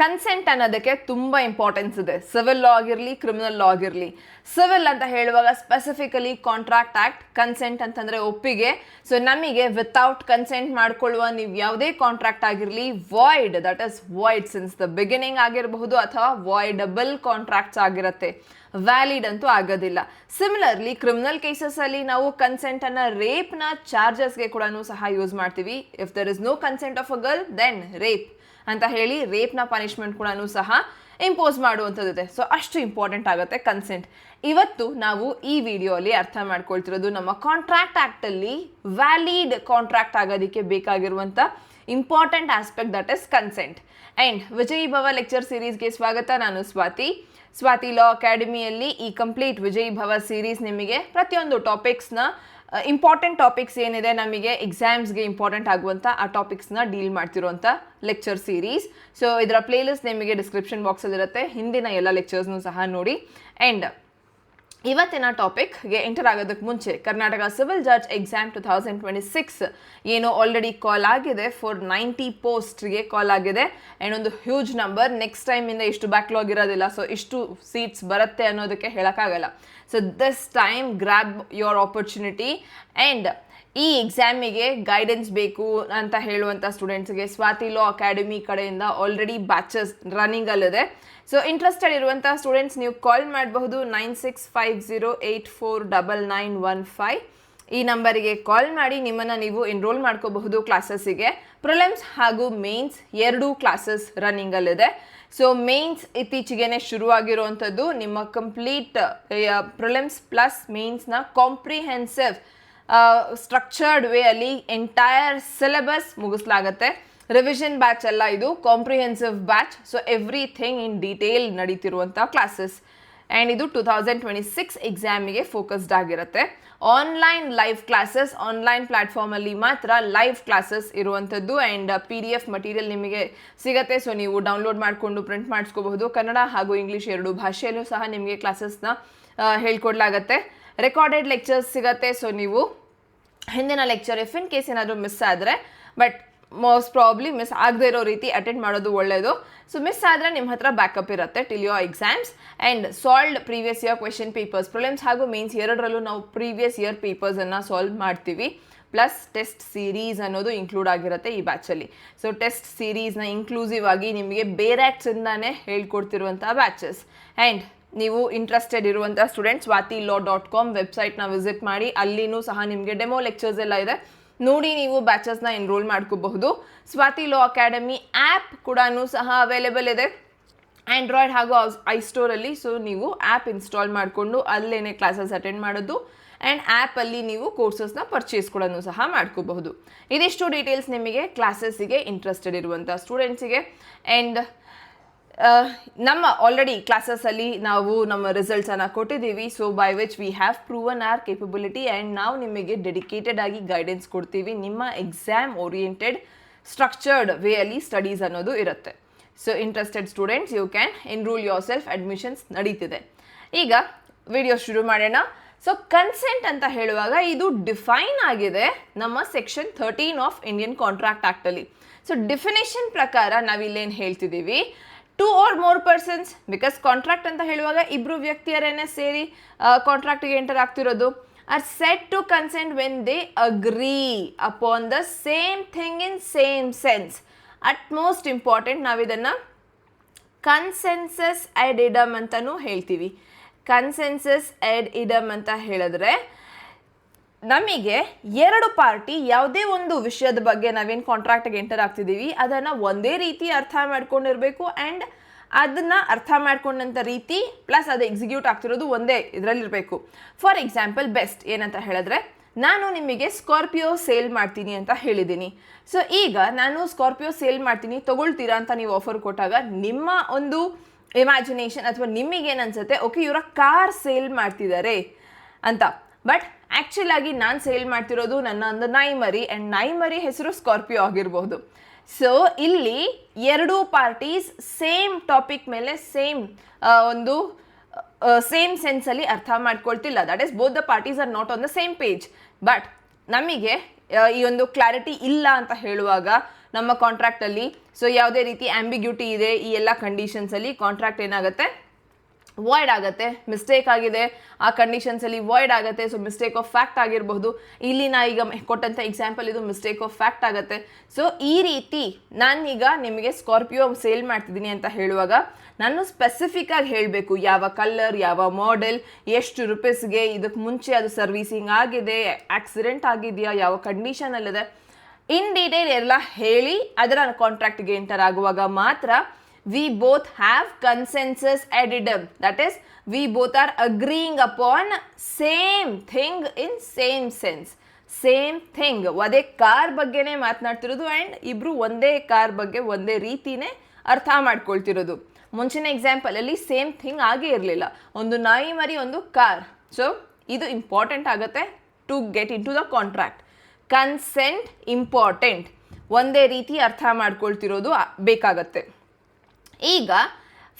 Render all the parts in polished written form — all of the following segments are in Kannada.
ಕನ್ಸೆಂಟ್ ಅನ್ನೋದಕ್ಕೆ ತುಂಬ ಇಂಪಾರ್ಟೆನ್ಸ್ ಇದೆ. ಸಿವಿಲ್ ಲಾ ಆಗಿರಲಿ, ಕ್ರಿಮಿನಲ್ ಲಾ ಆಗಿರಲಿ. ಸಿವಿಲ್ ಅಂತ ಹೇಳುವಾಗ ಸ್ಪೆಸಿಫಿಕಲಿ ಕಾಂಟ್ರಾಕ್ಟ್ ಆ್ಯಕ್ಟ್, ಕನ್ಸೆಂಟ್ ಅಂತಂದರೆ ಒಪ್ಪಿಗೆ. ಸೊ ನಮಗೆ ವಿತೌಟ್ ಕನ್ಸೆಂಟ್ ಮಾಡ್ಕೊಳ್ಳುವ ನೀವು ಯಾವುದೇ ಕಾಂಟ್ರಾಕ್ಟ್ ಆಗಿರಲಿ void, that is void since the beginning ಆಗಿರಬಹುದು, ಅಥವಾ ವಾಯ್ಡಬಲ್ ಕಾಂಟ್ರಾಕ್ಟ್ಸ್ ಆಗಿರುತ್ತೆ, ವ್ಯಾಲಿಡ್ ಅಂತೂ ಆಗೋದಿಲ್ಲ. ಸಿಮಿಲರ್ಲಿ ಕ್ರಿಮಿನಲ್ ಕೇಸಸಲ್ಲಿ ನಾವು ಕನ್ಸೆಂಟನ್ನು ರೇಪ್ನ ಚಾರ್ಜಸ್ಗೆ ಕೂಡ ಸಹ ಯೂಸ್ ಮಾಡ್ತೀವಿ. If there is no consent of a girl then rape ಅಂತ ಹೇಳಿ ರೇಪ್ನ ಪನಿಷ್ಮೆಂಟ್ ಕೂಡ ಸಹ ಇಂಪೋಸ್ ಮಾಡುವಂಥದ್ದಿದೆ. ಸೊ ಅಷ್ಟು ಇಂಪಾರ್ಟೆಂಟ್ ಆಗುತ್ತೆ ಕನ್ಸೆಂಟ್. ಇವತ್ತು ನಾವು ಈ ವಿಡಿಯೋಲಿ ಅರ್ಥ ಮಾಡ್ಕೊಳ್ತಿರೋದು ನಮ್ಮ ಕಾಂಟ್ರಾಕ್ಟ್ ಆ್ಯಕ್ಟಲ್ಲಿ ವ್ಯಾಲಿಡ್ ಕಾಂಟ್ರಾಕ್ಟ್ ಆಗೋದಕ್ಕೆ ಬೇಕಾಗಿರುವಂಥ important aspect, that is consent. And Vijay ಭವ ಲೆಕ್ಚರ್ ಸೀರೀಸ್ಗೆ ಸ್ವಾಗತ. ನಾನು ಸ್ವಾತಿ ಲಾ ಅಕಾಡೆಮಿಯಲ್ಲಿ ಈ ಕಂಪ್ಲೀಟ್ ವಿಜಯ್ ಭವ ಸೀರೀಸ್ ನಿಮಗೆ ಪ್ರತಿಯೊಂದು ಟಾಪಿಕ್ಸ್ನ ಇಂಪಾರ್ಟೆಂಟ್ ಟಾಪಿಕ್ಸ್ ಏನಿದೆ ನಮಗೆ ಎಕ್ಸಾಮ್ಸ್ಗೆ ಇಂಪಾರ್ಟೆಂಟ್ ಆಗುವಂಥ ಆ ಟಾಪಿಕ್ಸ್ನ ಡೀಲ್ ಮಾಡ್ತಿರುವಂಥ ಲೆಕ್ಚರ್ ಸೀರೀಸ್. ಸೊ ಇದರ ಪ್ಲೇಲಿಸ್ಟ್ ನಿಮಗೆ ಡಿಸ್ಕ್ರಿಪ್ಷನ್ ಬಾಕ್ಸಲ್ಲಿರುತ್ತೆ. ಹಿಂದಿನ ಎಲ್ಲ ಲೆಕ್ಚರ್ಸ್ನೂ ಸಹ ನೋಡಿ. ಆ್ಯಂಡ್ ಇವತ್ತಿನ ಟಾಪಿಕ್ಗೆ ಎಂಟರ್ ಆಗೋದಕ್ಕೆ ಮುಂಚೆ ಕರ್ನಾಟಕ ಸಿವಿಲ್ ಜಡ್ಜ್ ಎಕ್ಸಾಮ್ 2026 ಏನು ಆಲ್ರೆಡಿ ಕಾಲ್ ಆಗಿದೆ, ಫಾರ್ 90 ಪೋಸ್ಟ್ಗೆ ಕಾಲ್ ಆಗಿದೆ. ಆ್ಯಂಡ್ ಒಂದು ಹ್ಯೂಜ್ ನಂಬರ್. ನೆಕ್ಸ್ಟ್ ಟೈಮಿಂದ ಇಷ್ಟು ಬ್ಯಾಕ್ಲಾಗ್ ಇರೋದಿಲ್ಲ, ಸೊ ಇಷ್ಟು ಸೀಟ್ಸ್ ಬರುತ್ತೆ ಅನ್ನೋದಕ್ಕೆ ಹೇಳೋಕ್ಕಾಗಲ್ಲ. So this time grab your opportunity. And ಈ ಎಕ್ಸಾಮಿಗೆ ಗೈಡೆನ್ಸ್ ಬೇಕು ಅಂತ ಹೇಳುವಂಥ ಸ್ಟೂಡೆಂಟ್ಸ್ಗೆ ಸ್ವಾತಿ ಲಾ ಅಕಾಡೆಮಿ ಕಡೆಯಿಂದ ಆಲ್ರೆಡಿ ಬ್ಯಾಚಸ್ ರನ್ನಿಂಗಲ್ಲಿದೆ. ಸೊ ಇಂಟ್ರೆಸ್ಟೆಡ್ ಇರುವಂಥ ಸ್ಟೂಡೆಂಟ್ಸ್ ನೀವು ಕಾಲ್ ಮಾಡಬಹುದು 9650849915. ಈ ನಂಬರಿಗೆ ಕಾಲ್ ಮಾಡಿ ನಿಮ್ಮನ್ನು ನೀವು ಎನ್ರೋಲ್ ಮಾಡ್ಕೋಬಹುದು ಕ್ಲಾಸಸ್ಸಿಗೆ. ಪ್ರಿಲಿಮ್ಸ್ ಹಾಗೂ ಮೇನ್ಸ್ ಎರಡೂ ಕ್ಲಾಸಸ್ ರನ್ನಿಂಗಲ್ಲಿದೆ. ಸೊ ಮೇನ್ಸ್ ಇತ್ತೀಚೆಗೆ ಶುರುವಾಗಿರುವಂಥದ್ದು. ನಿಮ್ಮ ಕಂಪ್ಲೀಟ್ ಪ್ರಿಲಿಮ್ಸ್ ಪ್ಲಸ್ ಮೇನ್ಸ್ನ ಕಾಂಪ್ರಿಹೆನ್ಸಿವ್ ಸ್ಟ್ರಕ್ಚರ್ಡ್ ವೇ ಅಲ್ಲಿ ಎಂಟೈರ್ ಸಿಲೆಬಸ್ ಮುಗಿಸ್ಲಾಗತ್ತೆ. ರಿವಿಷನ್ ಬ್ಯಾಚ್ ಅಲ್ಲ, ಇದು comprehensive batch. So everything in detail ನಡೀತಿರುವಂಥ ಕ್ಲಾಸಸ್. ಆ್ಯಂಡ್ ಇದು 2026 ಎಕ್ಸಾಮಿಗೆ ಫೋಕಸ್ಡ್ ಆಗಿರುತ್ತೆ. ಆನ್ಲೈನ್ ಲೈವ್ ಕ್ಲಾಸಸ್, ಆನ್ಲೈನ್ ಪ್ಲ್ಯಾಟ್ಫಾರ್ಮಲ್ಲಿ ಮಾತ್ರ ಲೈವ್ ಕ್ಲಾಸಸ್ ಇರುವಂಥದ್ದು. ಆ್ಯಂಡ್ PDF ಮಟೀರಿಯಲ್ ನಿಮಗೆ ಸಿಗುತ್ತೆ. ಸೊ ನೀವು ಡೌನ್ಲೋಡ್ ಮಾಡಿಕೊಂಡು ಪ್ರಿಂಟ್ ಮಾಡಿಸ್ಕೋಬಹುದು. ಕನ್ನಡ ಹಾಗೂ ಇಂಗ್ಲೀಷ್ ಎರಡೂ ಭಾಷೆಯಲ್ಲೂ ಸಹ ನಿಮಗೆ ಕ್ಲಾಸಸ್ನ ಹೇಳ್ಕೊಡ್ಲಾಗತ್ತೆ. ರೆಕಾರ್ಡೆಡ್ ಲೆಕ್ಚರ್ಸ್ ಸಿಗುತ್ತೆ. ಸೊ ನೀವು ಹಿಂದಿನ ಲೆಕ್ಚರ್ ಇಫ್ ಇನ್ ಕೇಸ್ ಏನಾದರೂ ಮಿಸ್ ಆದರೆ, ಬಟ್ ಮೋಸ್ಟ್ ಪ್ರಾಬ್ಲಿ ಮಿಸ್ ಆಗದೆ ಇರೋ ರೀತಿ ಅಟೆಂಡ್ ಮಾಡೋದು ಒಳ್ಳೆಯದು. ಸೊ ಮಿಸ್ ಆದರೆ ನಿಮ್ಮ ಹತ್ರ ಬ್ಯಾಕಪ್ ಇರುತ್ತೆ till your exams. And solved previous year question papers, prelims ಹಾಗೂ ಮೇನ್ಸ್ ಎರಡರಲ್ಲೂ ನಾವು ಪ್ರೀವಿಯಸ್ ಇಯರ್ ಪೇಪರ್ಸನ್ನು ಸಾಲ್ವ್ ಮಾಡ್ತೀವಿ. ಪ್ಲಸ್ ಟೆಸ್ಟ್ ಸೀರೀಸ್ ಅನ್ನೋದು ಇನ್ಕ್ಲೂಡ್ ಆಗಿರುತ್ತೆ ಈ ಬ್ಯಾಚಲ್ಲಿ. ಸೊ ಟೆಸ್ಟ್ ಸೀರೀಸ್ನ ಇನ್ಕ್ಲೂಸಿವ್ ಆಗಿ ನಿಮಗೆ ಬೇರೆಕ್ಟ್ಸಿಂದಾನೇ ಹೇಳ್ಕೊಡ್ತಿರುವಂಥ ಬ್ಯಾಚಸ್. ಆ್ಯಂಡ್ ನೀವು ಇಂಟ್ರೆಸ್ಟೆಡ್ ಇರುವಂಥ ಸ್ಟೂಡೆಂಟ್ಸ್ swatilaw.com ವೆಬ್ಸೈಟ್ನ ವಿಸಿಟ್ ಮಾಡಿ. ಅಲ್ಲಿನೂ ಸಹ ನಿಮಗೆ ಡೆಮೋ ಲೆಕ್ಚರ್ಸ್ ಎಲ್ಲ ಇದೆ, ನೋಡಿ ನೀವು ಬ್ಯಾಚಸ್ನ ಎನ್ರೋಲ್ ಮಾಡ್ಕೋಬಹುದು. ಸ್ವಾತಿ ಲಾ ಅಕಾಡೆಮಿ ಆ್ಯಪ್ ಕೂಡ ಸಹ ಅವೈಲೇಬಲ್ ಇದೆ ಆ್ಯಂಡ್ರಾಯ್ಡ್ ಹಾಗೂ ಐಸ್ಟೋರಲ್ಲಿ. ಸೊ ನೀವು ಆ್ಯಪ್ ಇನ್ಸ್ಟಾಲ್ ಮಾಡಿಕೊಂಡು ಅಲ್ಲೇನೇ ಕ್ಲಾಸಸ್ ಅಟೆಂಡ್ ಮಾಡೋದು. ಆ್ಯಂಡ್ ಆ್ಯಪಲ್ಲಿ ನೀವು ಕೋರ್ಸಸ್ನ ಪರ್ಚೇಸ್ ಕೂಡ ಸಹ ಮಾಡ್ಕೋಬಹುದು. ಇದಿಷ್ಟು ಡೀಟೇಲ್ಸ್ ನಿಮಗೆ ಕ್ಲಾಸಸ್ಸಿಗೆ ಇಂಟ್ರೆಸ್ಟೆಡ್ ಇರುವಂಥ ಸ್ಟೂಡೆಂಟ್ಸಿಗೆ. ಆ್ಯಂಡ್ ನಮ್ಮ ಆಲ್ರೆಡಿ ಕ್ಲಾಸಸ್ಸಲ್ಲಿ ನಾವು ನಮ್ಮ ರಿಸಲ್ಟ್ಸನ್ನು ಕೊಟ್ಟಿದ್ದೀವಿ. So by which we have proven our capability. And ನಾವು ನಿಮಗೆ ಡೆಡಿಕೇಟೆಡ್ ಆಗಿ ಗೈಡೆನ್ಸ್ ಕೊಡ್ತೀವಿ. ನಿಮ್ಮ ಎಕ್ಸಾಮ್ ಓರಿಯೆಂಟೆಡ್ ಸ್ಟ್ರಕ್ಚರ್ಡ್ ವೇ ಅಲ್ಲಿ ಸ್ಟಡೀಸ್ ಅನ್ನೋದು ಇರುತ್ತೆ. So interested students you can enrol yourself. Admissions ನಡೀತಿದೆ. ಈಗ ವಿಡಿಯೋ ಶುರು ಮಾಡೋಣ. ಸೊ ಕನ್ಸೆಂಟ್ ಅಂತ ಹೇಳುವಾಗ ಇದು ಡಿಫೈನ್ ಆಗಿದೆ ನಮ್ಮ ಸೆಕ್ಷನ್ 13 ಆಫ್ ಇಂಡಿಯನ್ ಕಾಂಟ್ರಾಕ್ಟ್ ಆ್ಯಕ್ಟಲ್ಲಿ. ಸೊ ಡೆಫಿನೇಷನ್ ಪ್ರಕಾರ ನಾವಿಲ್ಲೇನು ಹೇಳ್ತಿದ್ದೀವಿ, 2 or more persons, because contract ಅಂತ ಹೇಳುವಾಗ ಇಬ್ಬರು ವ್ಯಕ್ತಿಯರೇನೆ ಸೇರಿ ಕಾಂಟ್ರಾಕ್ಟಿಗೆ ಎಂಟರ್ ಆಗ್ತಿರೋದು, are set to consent when they agree upon the same thing in same sense. At most important ನಾವಿದನ್ನು ಕನ್ಸೆನ್ಸಸ್ ಎಡ್ ಇಡಮ್ ಅಂತಲೂ ಹೇಳ್ತೀವಿ. ಕನ್ಸೆನ್ಸಸ್ ಎಡ್ ಇಡಮ್ ಅಂತ ಹೇಳಿದ್ರೆ ನಮಗೆ ಎರಡು ಪಾರ್ಟಿ ಯಾವುದೇ ಒಂದು ವಿಷಯದ ಬಗ್ಗೆ ನಾವೇನು ಕಾಂಟ್ರಾಕ್ಟ್ಗೆ ಎಂಟರ್ ಆಗ್ತಿದ್ದೀವಿ ಅದನ್ನು ಒಂದೇ ರೀತಿ ಅರ್ಥ ಮಾಡ್ಕೊಂಡಿರಬೇಕು. ಆ್ಯಂಡ್ ಅದನ್ನು ಅರ್ಥ ಮಾಡ್ಕೊಂಡಂಥ ರೀತಿ ಪ್ಲಸ್ ಅದು ಎಕ್ಸಿಕ್ಯೂಟ್ ಆಗ್ತಿರೋದು ಒಂದೇ ಇದರಲ್ಲಿರಬೇಕು. ಫಾರ್ ಎಕ್ಸಾಂಪಲ್ ಬೆಸ್ಟ್ ಏನಂತ ಹೇಳಿದ್ರೆ, ನಾನು ನಿಮಗೆ ಸ್ಕಾರ್ಪಿಯೋ ಸೇಲ್ ಮಾಡ್ತೀನಿ ಅಂತ ಹೇಳಿದ್ದೀನಿ. ಸೊ ಈಗ ನಾನು ಸ್ಕಾರ್ಪಿಯೋ ಸೇಲ್ ಮಾಡ್ತೀನಿ ತೊಗೊಳ್ತೀರಾ ಅಂತ ನೀವು ಆಫರ್ ಕೊಟ್ಟಾಗ ನಿಮ್ಮ ಒಂದು ಇಮ್ಯಾಜಿನೇಷನ್ ಅಥವಾ ನಿಮಗೇನು ಅನ್ಸುತ್ತೆ, ಓಕೆ ಇವರ ಕಾರ್ ಸೇಲ್ ಮಾಡ್ತಿದ್ದಾರೆ ಅಂತ. ಬಟ್ ಆ್ಯಕ್ಚುಲ್ ಆಗಿ ನಾನು ಸೇಲ್ ಮಾಡ್ತಿರೋದು ನನ್ನ ಒಂದು ನಾಯಿಮರಿ, ಆ್ಯಂಡ್ ನಾಯಿಮರಿ ಹೆಸರು ಸ್ಕಾರ್ಪಿಯೋ ಆಗಿರ್ಬೋದು. ಸೊ ಇಲ್ಲಿ ಎರಡೂ ಪಾರ್ಟೀಸ್ ಸೇಮ್ ಟಾಪಿಕ್ ಮೇಲೆ ಒಂದು ಸೇಮ್ ಸೆನ್ಸಲ್ಲಿ ಅರ್ಥ ಮಾಡ್ಕೊಳ್ತಿಲ್ಲ. That is both the parties are not on the same page. But ನಮಗೆ ಈ ಒಂದು ಕ್ಲಾರಿಟಿ ಇಲ್ಲ ಅಂತ ಹೇಳುವಾಗ ನಮ್ಮ ಕಾಂಟ್ರಾಕ್ಟಲ್ಲಿ. ಸೊ ಯಾವುದೇ ರೀತಿ ಆಂಬಿಗ್ಯೂಟಿ ಇದೆ ಈ ಎಲ್ಲ ಕಂಡೀಷನ್ಸಲ್ಲಿ ಕಾಂಟ್ರಾಕ್ಟ್ ಏನಾಗುತ್ತೆ, ವಾಯ್ಡ್ ಆಗುತ್ತೆ. ಮಿಸ್ಟೇಕ್ ಆಗಿದೆ ಆ ಕಂಡೀಷನ್ಸಲ್ಲಿ ವಾಯ್ಡ್ ಆಗುತ್ತೆ. ಸೊ ಮಿಸ್ಟೇಕ್ ಆಫ್ ಫ್ಯಾಕ್ಟ್ ಆಗಿರಬಹುದು. ಇಲ್ಲಿ ನಾ ಈಗ ಕೊಟ್ಟಂಥ ಎಕ್ಸಾಂಪಲ್ ಇದು ಮಿಸ್ಟೇಕ್ ಆಫ್ ಫ್ಯಾಕ್ಟ್ ಆಗುತ್ತೆ. ಸೊ ಈ ರೀತಿ ನಾನೀಗ ನಿಮಗೆ ಸ್ಕಾರ್ಪಿಯೋ ಸೇಲ್ ಮಾಡ್ತಿದ್ದೀನಿ ಅಂತ ಹೇಳುವಾಗ ನಾನು ಸ್ಪೆಸಿಫಿಕ್ ಆಗಿ ಹೇಳಬೇಕು, ಯಾವ ಕಲರ್, ಯಾವ ಮಾಡೆಲ್, ಎಷ್ಟು ರುಪೀಸ್ಗೆ, ಇದಕ್ಕೆ ಮುಂಚೆ ಅದು ಸರ್ವಿಸಿಂಗ್ ಆಗಿದೆ, ಆಕ್ಸಿಡೆಂಟ್ ಆಗಿದೆಯಾ, ಯಾವ ಕಂಡೀಷನಲ್ಲಿದೆ, ಇನ್ ಡೀಟೇಲ್ ಎಲ್ಲ ಹೇಳಿ ಅದರ ಕಾಂಟ್ರಾಕ್ಟ್ಗೆ ಎಂಟರ್ ಆಗುವಾಗ ಮಾತ್ರ we both have consensus addendum, that is we both are agreeing upon same thing in same sense. Same thing, ಅದೇ ಕಾರ್ ಬಗ್ಗೆನೇ ಮಾತನಾಡ್ತಿರೋದು ಆ್ಯಂಡ್ ಇಬ್ಬರು ಒಂದೇ ಕಾರ್ ಬಗ್ಗೆ ಒಂದೇ ರೀತಿನೇ ಅರ್ಥ ಮಾಡ್ಕೊಳ್ತಿರೋದು. ಮುಂಚಿನ ಎಕ್ಸಾಂಪಲಲ್ಲಿ ಸೇಮ್ ಥಿಂಗ್ ಆಗೇ ಇರಲಿಲ್ಲ, ಒಂದು ನಾಯಿ ಮರಿ ಒಂದು ಕಾರ್. ಸೊ ಇದು ಇಂಪಾರ್ಟೆಂಟ್ ಆಗುತ್ತೆ to get into the contract. Consent important, ಒಂದೇ ರೀತಿ ಅರ್ಥ ಮಾಡ್ಕೊಳ್ತಿರೋದು ಬೇಕಾಗತ್ತೆ. ಈಗ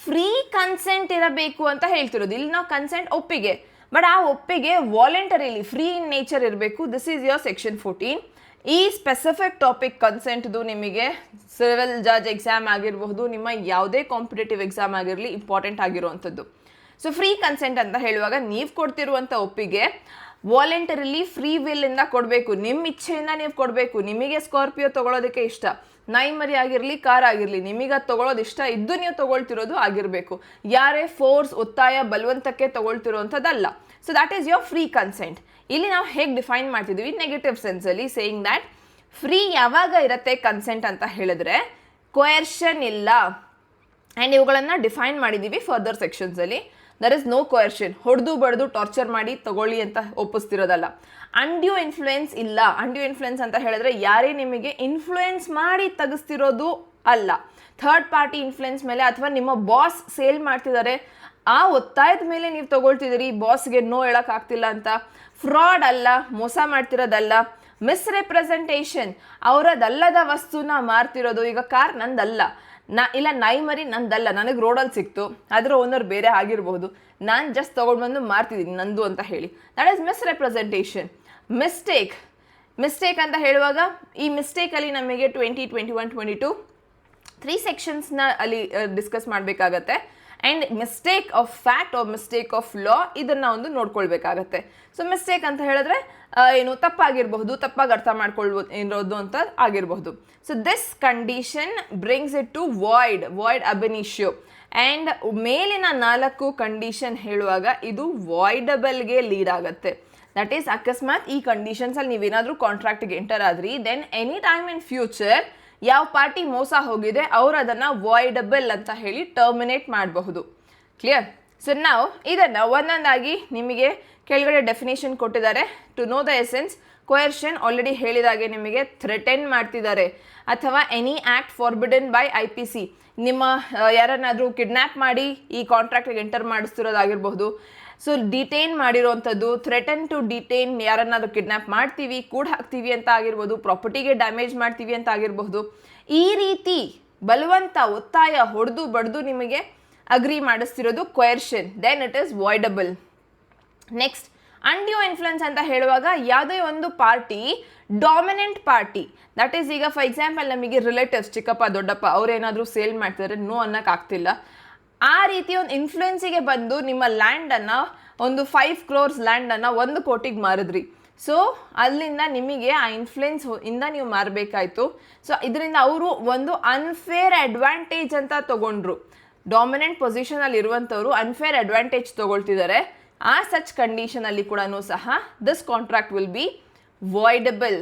ಫ್ರೀ ಕನ್ಸೆಂಟ್ ಇರಬೇಕು ಅಂತ ಹೇಳ್ತಿರೋದು. ಇಲ್ಲಿ ನಾವು ಕನ್ಸೆಂಟ್ ಒಪ್ಪಿಗೆ, ಬಟ್ ಆ ಒಪ್ಪಿಗೆ ವಾಲಂಟರಿಲಿ ಫ್ರೀ ಇನ್ ನೇಚರ್ ಇರಬೇಕು. This is your section 14. ಈ ಸ್ಪೆಸಿಫಿಕ್ ಟಾಪಿಕ್ ಕನ್ಸೆಂಟ್ದು ನಿಮಗೆ ಸಿವಿಲ್ ಜಡ್ಜ್ ಎಕ್ಸಾಮ್ ಆಗಿರಬಹುದು, ನಿಮ್ಮ ಯಾವುದೇ ಕಾಂಪಿಟೇಟಿವ್ ಎಕ್ಸಾಮ್ ಆಗಿರಲಿ ಇಂಪಾರ್ಟೆಂಟ್ ಆಗಿರುವಂಥದ್ದು. ಸೊ ಫ್ರೀ ಕನ್ಸೆಂಟ್ ಅಂತ ಹೇಳುವಾಗ ನೀವು ಕೊಡ್ತಿರುವಂಥ ಒಪ್ಪಿಗೆ ವಾಲಂಟರಿಲಿ ಫ್ರೀ ವಿಲ್ಲಿಂದ ಕೊಡಬೇಕು, ನಿಮ್ಮ ಇಚ್ಛೆಯಿಂದ ನೀವು ಕೊಡಬೇಕು. ನಿಮಗೆ ಸ್ಕಾರ್ಪಿಯೋ ತೊಗೊಳೋದಕ್ಕೆ ಇಷ್ಟ, ನಾಯಿ ಮರಿ ಆಗಿರಲಿ, ಕಾರ್ ಆಗಿರಲಿ, ನಿಮಗೆ ಅದು ತೊಗೊಳೋದು ಇಷ್ಟ ಇದ್ದು ನೀವು ತೊಗೊಳ್ತಿರೋದು ಆಗಿರಬೇಕು. ಯಾರೇ ಫೋರ್ಸ್, ಒತ್ತಾಯ, ಬಲವಂತಕ್ಕೆ ತೊಗೊಳ್ತಿರೋವಂಥದ್ದಲ್ಲ. So that is your free consent. ಇಲ್ಲಿ ನಾವು ಹೇಗೆ ಡಿಫೈನ್ ಮಾಡ್ತಿದ್ದೀವಿ ನೆಗೆಟಿವ್ ಸೆನ್ಸಲ್ಲಿ, ಸೇಯಿಂಗ್ ದ್ಯಾಟ್ ಫ್ರೀ ಯಾವಾಗ ಇರುತ್ತೆ ಕನ್ಸೆಂಟ್ ಅಂತ ಹೇಳಿದ್ರೆ ಕೊಯರ್ಷನ್ ಇಲ್ಲ. ಆ್ಯಂಡ್ ಇವುಗಳನ್ನು ಡಿಫೈನ್ ಮಾಡಿದ್ದೀವಿ ಫರ್ದರ್ ಸೆಕ್ಷನ್ಸಲ್ಲಿ. ದರ್ ಇಸ್ ನೋ ಕೊಯರ್ಷನ್, ಹೊಡೆದು ಬಡ್ದು ಟಾರ್ಚರ್ ಮಾಡಿ ತಗೊಳ್ಳಿ ಅಂತ ಒಪ್ಪಿಸ್ತಿರೋದಲ್ಲ. ಅನ್ಡ್ಯೂ ಇನ್ಫ್ಲುಯೆನ್ಸ್ ಇಲ್ಲ. ಅನ್ಡ್ಯೂ ಇನ್ಫ್ಲುಯೆನ್ಸ್ ಅಂತ ಹೇಳಿದ್ರೆ ಯಾರೇ ನಿಮಗೆ ಇನ್ಫ್ಲುಯೆನ್ಸ್ ಮಾಡಿ ತೆಗೆಸ್ತಿರೋದು ಅಲ್ಲ. ಥರ್ಡ್ ಪಾರ್ಟಿ ಇನ್ಫ್ಲುಯೆನ್ಸ್ ಮೇಲೆ ಅಥವಾ ನಿಮ್ಮ ಬಾಸ್ ಸೇಲ್ ಮಾಡ್ತಿದ್ದಾರೆ ಆ ಒತ್ತಾಯದ ಮೇಲೆ ನೀವು ತೊಗೊಳ್ತಿದ್ದೀರಿ, ಬಾಸ್ಗೆ ನೋ ಹೇಳೋಕ್ಕಾಗ್ತಿಲ್ಲ ಅಂತ. ಫ್ರಾಡ್ ಅಲ್ಲ, ಮೋಸ ಮಾಡ್ತಿರೋದಲ್ಲ. ಮಿಸ್ರೆಪ್ರೆಸೆಂಟೇಷನ್, ಅವರದಲ್ಲದ ವಸ್ತುನ ಮಾರ್ತಿರೋದು. ಈಗ ಕಾರ್ ನಂದಲ್ಲ, ಇಲ್ಲ ನಾಯಿ ಮರಿ ನಂದಲ್ಲ, ನನಗೆ ರೋಡಲ್ಲಿ ಸಿಕ್ತು, ಅದರ ಓನರ್ ಬೇರೆ ಆಗಿರಬಹುದು, ನಾನು ಜಸ್ಟ್ ತೊಗೊಂಡು ಬಂದು ಮಾರ್ತಿದ್ದೀನಿ ನಂದು ಅಂತ ಹೇಳಿ. That is ಮಿಸ್ರೆಪ್ರೆಸೆಂಟೇಷನ್. ಮಿಸ್ಟೇಕ್ ಅಂತ ಹೇಳುವಾಗ ಈ ಮಿಸ್ಟೇಕಲ್ಲಿ ನಮಗೆ 20, 21, 22 3 ಸೆಕ್ಷನ್ಸ್ನ ಅಲ್ಲಿ ಡಿಸ್ಕಸ್ ಮಾಡಬೇಕಾಗತ್ತೆ. And mistake of fact or mistake of law ಇದನ್ನು ಒಂದು ನೋಡ್ಕೊಳ್ಬೇಕಾಗತ್ತೆ. ಸೊ ಮಿಸ್ಟೇಕ್ ಅಂತ ಹೇಳಿದ್ರೆ ಏನು ತಪ್ಪಾಗಿರಬಹುದು, ತಪ್ಪಾಗಿ ಅರ್ಥ ಮಾಡ್ಕೊಳ್ಬೋದು ಇರೋದು ಅಂತ ಆಗಿರಬಹುದು. So this condition brings it to void ab initio. And ಮೇಲಿನ 4 ಕಂಡೀಷನ್ ಹೇಳುವಾಗ ಇದು ವಾಯ್ಡಬಲ್ಗೆ ಲೀಡ್ ಆಗುತ್ತೆ. ದಟ್ ಈಸ್ ಅಕಸ್ಮಾತ್ ಈ ಕಂಡೀಷನ್ಸಲ್ಲಿ ನೀವೇನಾದರೂ ಕಾಂಟ್ರಾಕ್ಟ್ಗೆ ಎಂಟರ್ ಆದ್ರಿ, then any time in future ಯಾವ ಪಾರ್ಟಿ ಮೋಸ ಹೋಗಿದೆ ಅವರು ಅದನ್ನು ವಾಯ್ಡಬಲ್ ಅಂತ ಹೇಳಿ ಟರ್ಮಿನೇಟ್ ಮಾಡಬಹುದು. ಕ್ಲಿಯರ್? ಸೊ ನಾವು ಇದನ್ನು ಒಂದೊಂದಾಗಿ ನಿಮಗೆ ಕೆಳಗಡೆ ಡೆಫಿನೇಷನ್ ಕೊಟ್ಟಿದ್ದಾರೆ. To know the essence, coercion already ಹೇಳಿದಾಗೆ ನಿಮಗೆ ಥ್ರೆಟನ್ ಮಾಡ್ತಿದ್ದಾರೆ ಅಥವಾ any act forbidden by IPC. ನಿಮ್ಮ ಯಾರನ್ನಾದರೂ ಕಿಡ್ನ್ಯಾಪ್ ಮಾಡಿ ಈ ಕಾಂಟ್ರಾಕ್ಟಿಗೆ ಎಂಟರ್ ಮಾಡಿಸ್ತಿರೋದಾಗಿರ್ಬಹುದು. ಸೊ ಡಿಟೈನ್ ಮಾಡಿರೋವಂಥದ್ದು, ಥ್ರೆಟನ್ ಟು ಡಿಟೈನ್, ಯಾರನ್ನಾದ್ರೂ ಕಿಡ್ನ್ಯಾಪ್ ಮಾಡ್ತೀವಿ, ಕೂಡ ಹಾಕ್ತೀವಿ ಅಂತ ಆಗಿರ್ಬೋದು, ಪ್ರಾಪರ್ಟಿಗೆ ಡ್ಯಾಮೇಜ್ ಮಾಡ್ತೀವಿ ಅಂತ ಆಗಿರಬಹುದು. ಈ ರೀತಿ ಬಲವಂತ, ಒತ್ತಾಯ, ಹೊಡೆದು ಬಡ್ದು ನಿಮಗೆ ಅಗ್ರಿ ಮಾಡಿಸ್ತಿರೋದು coercion. Then it is voidable. Next, undue influence ಅಂತ ಹೇಳುವಾಗ ಯಾವುದೇ ಒಂದು party dominant party, that is ಈಗ ಫಾರ್ ಎಕ್ಸಾಂಪಲ್ ನಮಗೆ ರಿಲೇಟಿವ್ಸ್, ಚಿಕ್ಕಪ್ಪ ದೊಡ್ಡಪ್ಪ ಅವರೇನಾದರೂ ಸೇಲ್ ಮಾಡ್ತಿದ್ದಾರೆ, ನೋ ಅನ್ನೋಕ್ಕಾಗ್ತಿಲ್ಲ. ಆ ರೀತಿ ಒಂದು ಇನ್ಫ್ಲುಯೆನ್ಸಿಗೆ ಬಂದು ನಿಮ್ಮ ಲ್ಯಾಂಡನ್ನು, ಒಂದು 5 crores ಲ್ಯಾಂಡನ್ನು 1 ಕೋಟಿಗೆ ಮಾರಿದ್ರಿ. ಸೊ ಅಲ್ಲಿಂದ ನಿಮಗೆ ಆ ಇನ್ಫ್ಲುಯೆನ್ಸ್ ಇಂದ ನೀವು ಮಾರಬೇಕಾಯಿತು. ಸೊ ಇದರಿಂದ ಅವರು ಒಂದು ಅನ್ಫೇರ್ ಅಡ್ವಾಂಟೇಜ್ ಅಂತ ತೊಗೊಂಡ್ರು. ಡಾಮಿನೆಂಟ್ ಪೊಸಿಷನಲ್ಲಿ ಇರುವಂಥವ್ರು ಅನ್ಫೇರ್ ಅಡ್ವಾಂಟೇಜ್ ತೊಗೊಳ್ತಿದ್ದಾರೆ. ಆ ಸಚ್ ಕಂಡೀಷನಲ್ಲಿ ಕೂಡ ಸಹ this contract will be voidable.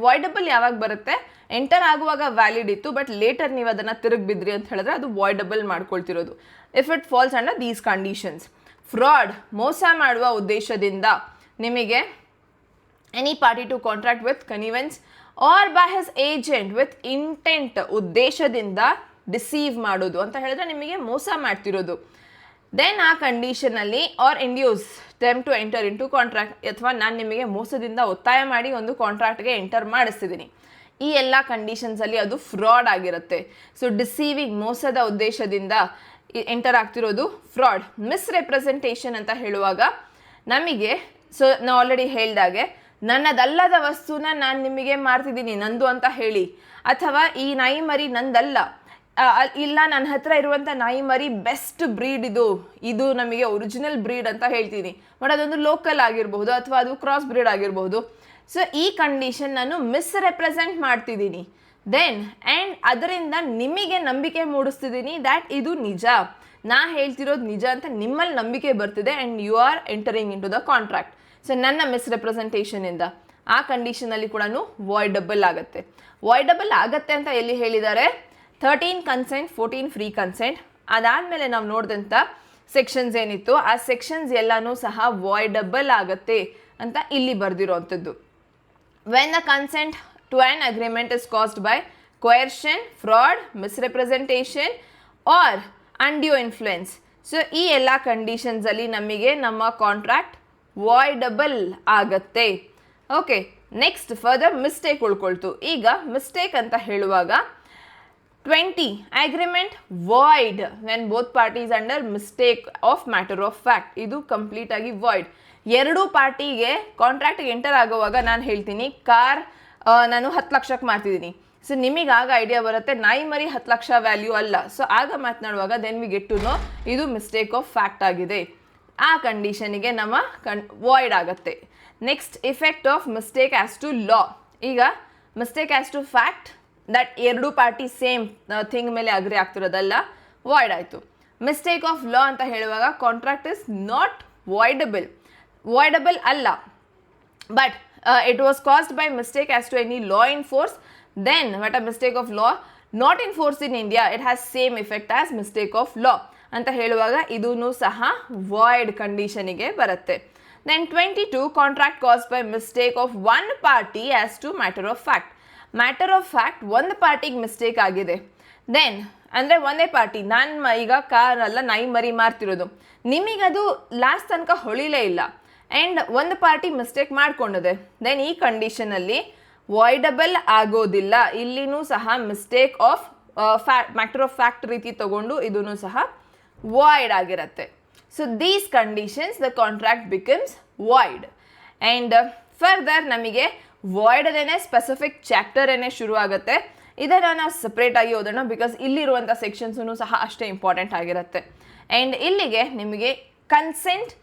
Voidable ಯಾವಾಗ ಬರುತ್ತೆ? ಎಂಟರ್ ಆಗುವಾಗ ವ್ಯಾಲಿಡ್ ಇತ್ತು, ಬಟ್ ಲೇಟರ್ ನೀವು ಅದನ್ನು ತಿರುಗಿ ಬಿದ್ರಿ ಅಂತ ಹೇಳಿದ್ರೆ ಅದು ವಾಯ್ಡಬಲ್ ಮಾಡ್ಕೊಳ್ತಿರೋದು. If it falls under these conditions. Fraud, ಮೋಸ ಮಾಡುವ ಉದ್ದೇಶದಿಂದ ನಿಮಗೆ any party to contract with convince or by his agent with intent, ಉದ್ದೇಶದಿಂದ ಡಿಸೀವ್ ಮಾಡೋದು ಅಂತ ಹೇಳಿದ್ರೆ ನಿಮಗೆ ಮೋಸ ಮಾಡ್ತಿರೋದು. ದೆನ್ ಆ ಕಂಡೀಷನಲ್ಲಿ or induce them to enter into contract, ಅಥವಾ ನಾನು ನಿಮಗೆ ಮೋಸದಿಂದ ಒತ್ತಾಯ ಮಾಡಿ ಒಂದು ಕಾಂಟ್ರಾಕ್ಟ್ಗೆ ಎಂಟರ್ ಮಾಡಿಸ್ತಿದ್ದೀನಿ. ಈ ಎಲ್ಲ ಕಂಡೀಷನ್ಸಲ್ಲಿ ಅದು ಫ್ರಾಡ್ ಆಗಿರುತ್ತೆ. ಸೊ ಡಿಸೀವಿಂಗ್, ಮೋಸದ ಉದ್ದೇಶದಿಂದ ಎಂಟರ್ ಆಗ್ತಿರೋದು ಫ್ರಾಡ್. ಮಿಸ್ರೆಪ್ರೆಸೆಂಟೇಷನ್ ಅಂತ ಹೇಳುವಾಗ ನಮಗೆ, ಸೊ ನಾವು ಆಲ್ರೆಡಿ ಹೇಳಿದಾಗೆ ನನ್ನದಲ್ಲದ ವಸ್ತುನ ನಾನು ನಿಮಗೆ ಮಾಡ್ತಿದ್ದೀನಿ ನಂದು ಅಂತ ಹೇಳಿ, ಅಥವಾ ಈ ನಾಯಿ ಮರಿ ನಂದಲ್ಲ, ಇಲ್ಲ ನನ್ನ ಹತ್ರ ಇರುವಂಥ ನಾಯಿ ಮರಿ ಬೆಸ್ಟ್ ಬ್ರೀಡ್ ಇದು ನಮಗೆ ಒರಿಜಿನಲ್ ಬ್ರೀಡ್ ಅಂತ ಹೇಳ್ತೀನಿ, ಬಟ್ ಅದೊಂದು ಲೋಕಲ್ ಆಗಿರಬಹುದು ಅಥವಾ ಅದು ಕ್ರಾಸ್ ಬ್ರೀಡ್ ಆಗಿರಬಹುದು. ಸೊ ಈ ಕಂಡೀಷನ್ ನಾನು ಮಿಸ್ರೆಪ್ರೆಸೆಂಟ್ ಮಾಡ್ತಿದ್ದೀನಿ ದೆನ್ ಆ್ಯಂಡ್ ಅದರಿಂದ ನಿಮಗೆ ನಂಬಿಕೆ ಮೂಡಿಸ್ತಿದ್ದೀನಿ ದ್ಯಾಟ್ ಇದು ನಿಜ, ನಾ ಹೇಳ್ತಿರೋದು ನಿಜ ಅಂತ ನಿಮ್ಮಲ್ಲಿ ನಂಬಿಕೆ ಬರ್ತಿದೆ and you are entering into the contract. So ನನ್ನ ಮಿಸ್ರೆಪ್ರೆಸೆಂಟೇಷನಿಂದ ಆ ಕಂಡೀಷನಲ್ಲಿ ಕೂಡ ವಾಯ್ಡಬಲ್ ಆಗುತ್ತೆ. ವಾಯ್ಡಬಲ್ ಆಗತ್ತೆ ಅಂತ ಎಲ್ಲಿ ಹೇಳಿದ್ದಾರೆ? 13 ಕನ್ಸೆಂಟ್ 14 ಫ್ರೀ ಕನ್ಸೆಂಟ್. ಅದಾದಮೇಲೆ ನಾವು ನೋಡಿದಂಥ ಸೆಕ್ಷನ್ಸ್ ಏನಿತ್ತು ಆ ಸೆಕ್ಷನ್ಸ್ ಎಲ್ಲನೂ ಸಹ ವಾಯ್ಡಬಲ್ ಆಗುತ್ತೆ ಅಂತ ಇಲ್ಲಿ ಬರೆದಿರೋವಂಥದ್ದು. When the consent to an agreement is caused by coercion, fraud, misrepresentation or undue influence. So ಈ ಎಲ್ಲ ಕಂಡೀಷನ್ಸಲ್ಲಿ ನಮಗೆ ನಮ್ಮ ಕಾಂಟ್ರಾಕ್ಟ್ ವಾಯ್ಡಬಲ್ ಆಗತ್ತೆ. ಓಕೆ, ನೆಕ್ಸ್ಟ್ ಫರ್ದರ್ ಮಿಸ್ಟೇಕ್ ಉಳ್ಕೊಳ್ತು. ಈಗ ಮಿಸ್ಟೇಕ್ ಅಂತ ಹೇಳುವಾಗ 20 agreement void when both parties under mistake of matter of fact. ಇದು ಕಂಪ್ಲೀಟ್ ಆಗಿ ವಾಯ್ಡ್. ಎರಡೂ ಪಾರ್ಟಿಗೆ ಕಾಂಟ್ರಾಕ್ಟ್ಗೆ ಎಂಟರ್ ಆಗುವಾಗ ನಾನು ಹೇಳ್ತೀನಿ ಕಾರ್ ನಾನು 10 ಲಕ್ಷಕ್ಕೆ ಮಾಡ್ತಿದ್ದೀನಿ. ಸೊ ನಿಮಗೆ ಆಗ ಐಡಿಯಾ ಬರುತ್ತೆ ನಾಯಿ ಮರಿ 10 ಲಕ್ಷ ವ್ಯಾಲ್ಯೂ ಅಲ್ಲ. ಸೊ ಆಗ ಮಾತನಾಡುವಾಗ then we get to know ಇದು ಮಿಸ್ಟೇಕ್ ಆಫ್ ಫ್ಯಾಕ್ಟ್ ಆಗಿದೆ. ಆ ಕಂಡೀಷನಿಗೆ ನಮ್ಮ ವಾಯ್ಡ್ ಆಗುತ್ತೆ. Next effect of mistake as to law. ಈಗ mistake as to fact that ಎರಡೂ ಪಾರ್ಟಿ ಸೇಮ್ ಥಿಂಗ್ ಮೇಲೆ ಅಗ್ರಿ ಆಗ್ತಿರೋದಲ್ಲ, ವಾಯ್ಡ್ ಆಯಿತು. ಮಿಸ್ಟೇಕ್ ಆಫ್ ಲಾ ಅಂತ ಹೇಳುವಾಗ ಕಾಂಟ್ರಾಕ್ಟ್ ಇಸ್ ನಾಟ್ ವಾಯ್ಡಬಲ್ ಅಲ್ಲ, but it was caused by mistake as to any law in force, then but a mistake of law not in force in India it has same effect as mistake of law ಅಂತ ಹೇಳುವಾಗ ಇದೂ ಸಹ ವಾಯ್ಡ್ ಕಂಡೀಷನಿಗೆ ಬರುತ್ತೆ. Then 22 contract caused by mistake of one party as to matter of fact. Matter of fact ಒಂದು ಪಾರ್ಟಿಗೆ ಮಿಸ್ಟೇಕ್ ಆಗಿದೆ, ದೆನ್ ಅಂದರೆ ಒಂದೇ ಪಾರ್ಟಿ, ನಾನು ಈಗ ಕಾರಲ್ಲ ನಾಯಿ ಮರಿ ಮಾರ್ತಿರೋದು, ನಿಮಗದು ಲಾಸ್ಟ್ ತನಕ ಹೊಳಿಲೇ ಇಲ್ಲ ಆ್ಯಂಡ್ ಒಂದು ಪಾರ್ಟಿ ಮಿಸ್ಟೇಕ್ ಮಾಡ್ಕೊಂಡಿದೆ, ದೆನ್ ಈ ಕಂಡೀಷನಲ್ಲಿ ವಾಯ್ಡಬಲ್ ಆಗೋದಿಲ್ಲ. ಇಲ್ಲಿನೂ ಸಹ mistake of matter of fact ರೀತಿ ತಗೊಂಡು ಇದೂ ಸಹ ವಾಯ್ಡ್ ಆಗಿರುತ್ತೆ. So these conditions the contract becomes void. And further ನಮಗೆ ವಾಯ್ಡದೇನೆ ಸ್ಪೆಸಿಫಿಕ್ ಚಾಪ್ಟರ್ ಏನೇ ಶುರು ಆಗುತ್ತೆ. ಇದನ್ನು ನಾವು ಸಪ್ರೇಟಾಗಿ ಓದೋಣ ಬಿಕಾಸ್ ಇಲ್ಲಿರುವಂಥ ಸೆಕ್ಷನ್ಸೂ ಸಹ ಅಷ್ಟೇ ಇಂಪಾರ್ಟೆಂಟ್ ಆಗಿರುತ್ತೆ. ಆ್ಯಂಡ್ ಇಲ್ಲಿಗೆ ನಿಮಗೆ ಕನ್ಸೆಂಟ್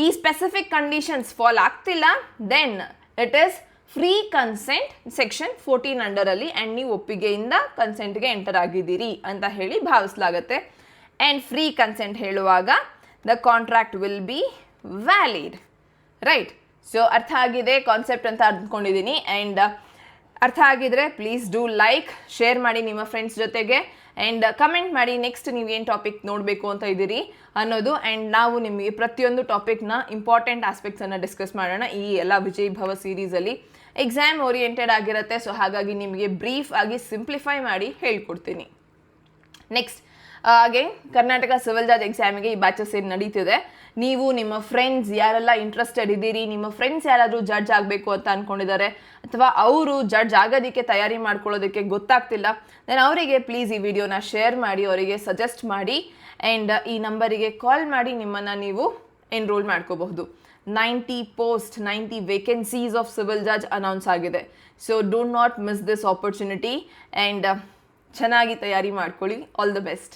ಈ ಸ್ಪೆಸಿಫಿಕ್ ಕಂಡೀಷನ್ಸ್ ಫಾಲ್ ಆಗ್ತಿಲ್ಲ, then it is free consent section 14 ಅಂಡರಲ್ಲಿ ಆ್ಯಂಡ್ ನೀವು ಒಪ್ಪಿಗೆಯಿಂದ ಕನ್ಸೆಂಟ್ಗೆ ಎಂಟರ್ ಆಗಿದ್ದೀರಿ ಅಂತ ಹೇಳಿ ಭಾವಿಸಲಾಗುತ್ತೆ. ಆ್ಯಂಡ್ ಫ್ರೀ ಕನ್ಸೆಂಟ್ ಹೇಳುವಾಗ the contract will be valid, right? So ಅರ್ಥ ಆಗಿದೆ ಕಾನ್ಸೆಪ್ಟ್ ಅಂತ ಅಂದ್ಕೊಂಡಿದ್ದೀನಿ. ಆ್ಯಂಡ್ ಅರ್ಥ ಆಗಿದ್ರೆ ಪ್ಲೀಸ್ ಡೂ ಲೈಕ್, ಶೇರ್ ಮಾಡಿ ನಿಮ್ಮ ಫ್ರೆಂಡ್ಸ್ ಜೊತೆಗೆ ಆ್ಯಂಡ್ ಕಮೆಂಟ್ ಮಾಡಿ ನೆಕ್ಸ್ಟ್ ನೀವೇನು ಟಾಪಿಕ್ ನೋಡಬೇಕು ಅಂತ ಇದ್ದೀರಿ ಅನ್ನೋದು. ಆ್ಯಂಡ್ ನಾವು ನಿಮಗೆ ಪ್ರತಿಯೊಂದು ಟಾಪಿಕ್ನ ಇಂಪಾರ್ಟೆಂಟ್ ಆಸ್ಪೆಕ್ಟ್ಸನ್ನು ಡಿಸ್ಕಸ್ ಮಾಡೋಣ. ಈ ಎಲ್ಲ ವಿಜಯ್ ಭವ ಸೀರೀಸಲ್ಲಿ ಎಕ್ಸಾಮ್ ಓರಿಯೆಂಟೆಡ್ ಆಗಿರುತ್ತೆ. ಸೊ ಹಾಗಾಗಿ ನಿಮಗೆ ಬ್ರೀಫ್ ಆಗಿ ಸಿಂಪ್ಲಿಫೈ ಮಾಡಿ ಹೇಳ್ಕೊಡ್ತೀನಿ. ನೆಕ್ಸ್ಟ್ ಅಗೇನ್ ಕರ್ನಾಟಕ ಸಿವಿಲ್ ಜಜ್ ಎಕ್ಸಾಮಿಗೆ ಈ ಬ್ಯಾಚಸ್ ಏನು ನಡೀತಿದೆ, ನೀವು ನಿಮ್ಮ ಫ್ರೆಂಡ್ಸ್ ಯಾರೆಲ್ಲ ಇಂಟ್ರೆಸ್ಟೆಡ್ ಇದ್ದೀರಿ, ನಿಮ್ಮ ಫ್ರೆಂಡ್ಸ್ ಯಾರಾದರೂ ಜಡ್ಜ್ ಆಗಬೇಕು ಅಂತ ಅಂದ್ಕೊಂಡಿದ್ದಾರೆ ಅಥವಾ ಅವರು ಜಡ್ಜ್ ಆಗೋದಕ್ಕೆ ತಯಾರಿ ಮಾಡ್ಕೊಳ್ಳೋದಕ್ಕೆ ಗೊತ್ತಾಗ್ತಿಲ್ಲ, ದೆನ್ ಅವರಿಗೆ ಪ್ಲೀಸ್ ಈ ವಿಡಿಯೋನ ಶೇರ್ ಮಾಡಿ, ಅವರಿಗೆ ಸಜೆಸ್ಟ್ ಮಾಡಿ ಆ್ಯಂಡ್ ಈ ನಂಬರಿಗೆ ಕಾಲ್ ಮಾಡಿ ನಿಮ್ಮನ್ನು ನೀವು ಎನ್ರೋಲ್ ಮಾಡ್ಕೋಬಹುದು. 90 vacancies of civil judge announce ಆಗಿದೆ. So don't not miss this opportunity and ಚೆನ್ನಾಗಿ ತಯಾರಿ ಮಾಡ್ಕೊಳ್ಳಿ. All the best.